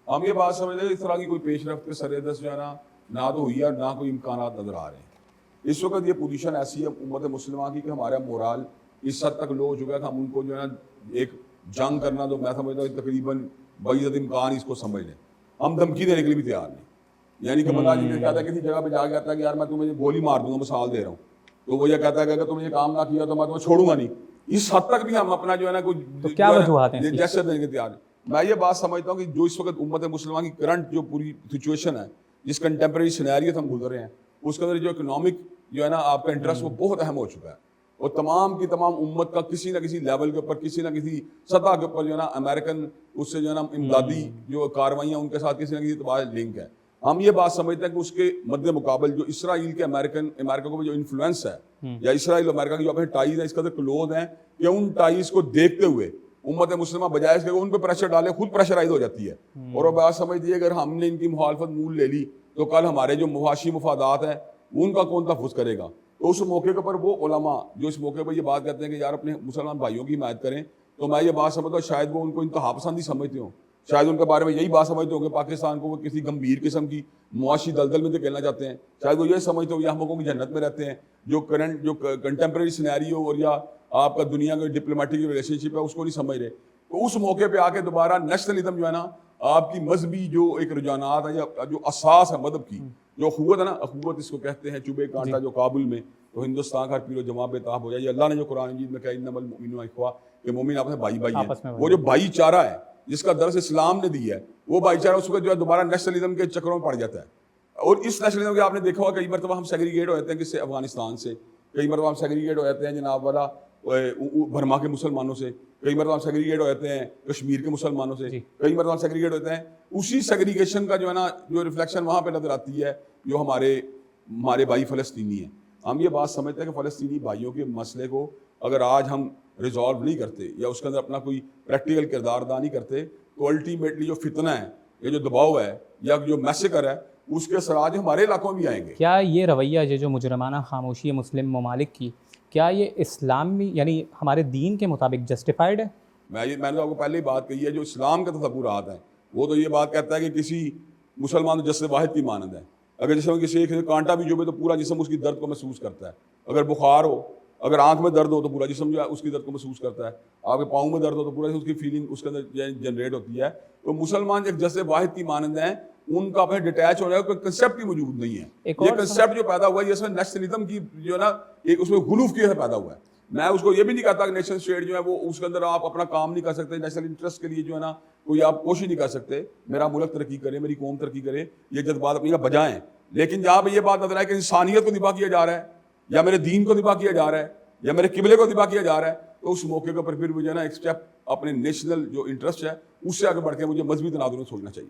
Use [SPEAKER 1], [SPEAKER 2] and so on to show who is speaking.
[SPEAKER 1] ہم یہ بات سمجھتے ہیں اس طرح کی کوئی پیش رفت کے سر دست جو ہے نہ تو ہوئی ہے نہ کوئی امکانات نظر آ رہے ہیں۔ اس وقت یہ پوزیشن ایسی ہے امت مسلمہ کی کہ ہمارا مورال اس حد تک لو ہو چکا ہے کہ ہم ان کو جو ہے نا ایک جنگ کرنا تو میں سمجھتا ہوں تقریباً بعید امکان اس کو سمجھ لیں، ہم دھمکی دینے کے لیے بھی تیار نہیں۔ یعنی کہ بندہ جی کہتا ہے کسی جگہ پہ جا کے کہتا ہے کہ یار میں تمہیں گولی مار دوں گا، مثال دے رہا ہوں، تو وہ یہ کہتا ہے کہ اگر تم نے یہ کام نہ کیا تو میں تمہیں چھوڑوں گا نہیں۔ اس حد تک بھی ہم اپنا جو ہے نا کوئی
[SPEAKER 2] کیا وجوہات ہیں
[SPEAKER 1] جیسے دینے کے تیار ہیں۔ میں یہ بات سمجھتا ہوں کہ جو اس وقت امت مسلمہ کی کرنٹ جو پوری سچویشن ہے، جس کنٹمپریری سینیریو ہم گزر رہے ہیں، اس کے اندر جو اکنامک جو ہے نا آپ کا انٹرسٹ وہ بہت اہم ہو چکا ہے، اور تمام کی تمام امت کا کسی نہ کسی لیول کے اوپر کسی نہ کسی سطح کے اوپر جو ہے نا امریکن اس سے جو ہے نا امدادی جو کاروائیاں ان کے ساتھ کسی نہ کسی اعتبار لنک ہے۔ ہم یہ بات سمجھتے ہیں کہ اس کے مد مقابل جو اسرائیل کے امریکہ کو جو انفلوئنس ہے، یا اسرائیل اور امریکہ کی جو اپنے ٹائیز ہیں اس قدر کلوز ہیں کہ ان ٹائیز کو دیکھتے ہوئے امت مسلمہ بجائے اس کے ان پہ پریشر ڈالے خود پریشرائز ہو جاتی ہے، اور وہ بات سمجھتی ہے اگر ہم نے ان کی مخالفت مول لے لی تو کل ہمارے جو معاشی مفادات ہیں ان کا کون تحفظ کرے گا۔ تو اس موقع کے پر وہ علماء جو اس موقع پر یہ بات کہتے ہیں کہ یار اپنے مسلمان بھائیوں کی حمایت کریں، تو میں یہ بات سمجھتا ہوں شاید وہ ان کو انتہا پسندی سمجھتے ہوں، شاید ان کے بارے میں یہی بات سمجھتے ہوں کہ پاکستان کو وہ کسی گمبھیر قسم کی معاشی دلدل میں دھکیلنا چاہتے ہیں، شاید وہ یہ سمجھتے ہوں یہ ہم لوگوں کی جنت میں رہتے ہیں، جو کرنٹ جو کنٹمپریری سینیریو اور یا آپ کا دنیا کا ڈپلومیٹک ریلیشن شپ ہے اس کو نہیں سمجھ رہے۔ تو اس موقع پہ آ کے دوبارہ نیشنلزم جو ہے نا آپ کی مذہبی جو ایک رجحانات ہیں یا جو اساس ہے مذہب کی جو اخوت ہے نا، اخوت اس کو کہتے ہیں، چوبے کانٹا جو کابل میں تو ہندوستان کا پیر و جماعت بے تاب ہو جائے، یہ اللہ نے جو قرآن مجید میں کہا انما المؤمنون اخوہ کہ مومن آپس میں بھائی بھائی ہیں، وہ جو بھائی چارہ ہے جس کا درس اسلام نے دیا ہے وہ بھائی چارہ اس وقت جو ہے دوبارہ نیشنلزم کے چکروں میں پڑ جاتا ہے۔ اور اس نیشنلزم کے آپ نے دیکھا ہوگا کئی مرتبہ ہم سیگریگیٹ ہو جاتے ہیں کس سے، افغانستان سے، کئی مرتبہ ہم سیگریگیٹ ہو جاتے ہیں جناب والا برما کے مسلمانوں سے، کئی مرتبہ ہم سیگریگیٹ ہو جاتے ہیں کشمیر کے مسلمانوں سے، کئی مرتبہ ہم سیگریگیٹ ہوتے ہیں۔ اسی سیگریگیشن کا جو ہے نا جو ریفلیکشن وہاں پہ نظر آتی ہے جو ہمارے بھائی فلسطینی ہیں۔ ہم یہ بات سمجھتے ہیں کہ فلسطینی بھائیوں کے مسئلے کو اگر آج ہم ریزالو نہیں کرتے یا اس کے اندر اپنا کوئی پریکٹیکل کردار ادا نہیں کرتے تو الٹیمیٹلی جو فتنہ ہے یا جو دباؤ ہے یا جو میسیکر ہے اس کے اثرات ہمارے علاقوں میں بھی آئیں گے۔
[SPEAKER 2] کیا یہ رویہ جو مجرمانہ خاموشی ہے مسلم ممالک کی، کیا یہ اسلامی یعنی ہمارے دین کے مطابق جسٹیفائڈ ہے؟
[SPEAKER 1] میں نے آپ کو پہلے ہی بات کہی ہے، جو اسلام کے تصورات ہیں وہ تو یہ بات کہتا ہے کہ کسی مسلمان جسم واحد کی مانند ہے، اگر جسم کسی ایک کانٹا بھی چبھے تو پورا جسم اس کی درد کو محسوس کرتا ہے، اگر بخار ہو، اگر آنکھ میں درد ہو تو پورا جسم جو ہے اس کی درد کو محسوس کرتا ہے، آپ کے پاؤں میں درد ہو تو پورا اس کی فیلنگ اس کے اندر جنریٹ ہوتی ہے۔ تو مسلمان ایک جسم واحد کی مانند ہیں، ان کا اپنے ڈیٹیچ ہو جائے گا، کوئی کنسیپٹ ہی موجود نہیں ہے۔ یہ کنسیپٹ جو پیدا ہوا ہے اس میں نیشنلزم کی جو ہے نا ایک اس میں غلوف کی پیدا ہوا ہے۔ میں اس کو یہ بھی نہیں کہتا کہ نیشنل اسٹیٹ جو ہے وہ اس کے اندر آپ اپنا کام نہیں کر سکتے، نیشنل انٹرسٹ کے لیے جو ہے نا کوئی آپ کوشش نہیں کر سکتے میرا ملک ترقی کرے، میری قوم ترقی کرے، یہ جذبات اپنی بجائیں۔ لیکن جہاں پہ یہ بات نظر آئے کہ انسانیت کو دبا کیا جا رہا ہے یا میرے دین کو دبا کیا جا رہا ہے یا میرے قبلے کو دبا کیا جا رہا ہے، تو اس موقع کے اوپر پھر مجھے نا ایک اسٹیپ اپنے نیشنل جو انٹرسٹ ہے اس سے آگے بڑھ کے مجھے مذہبی تناظر میں سوچنا چاہیے۔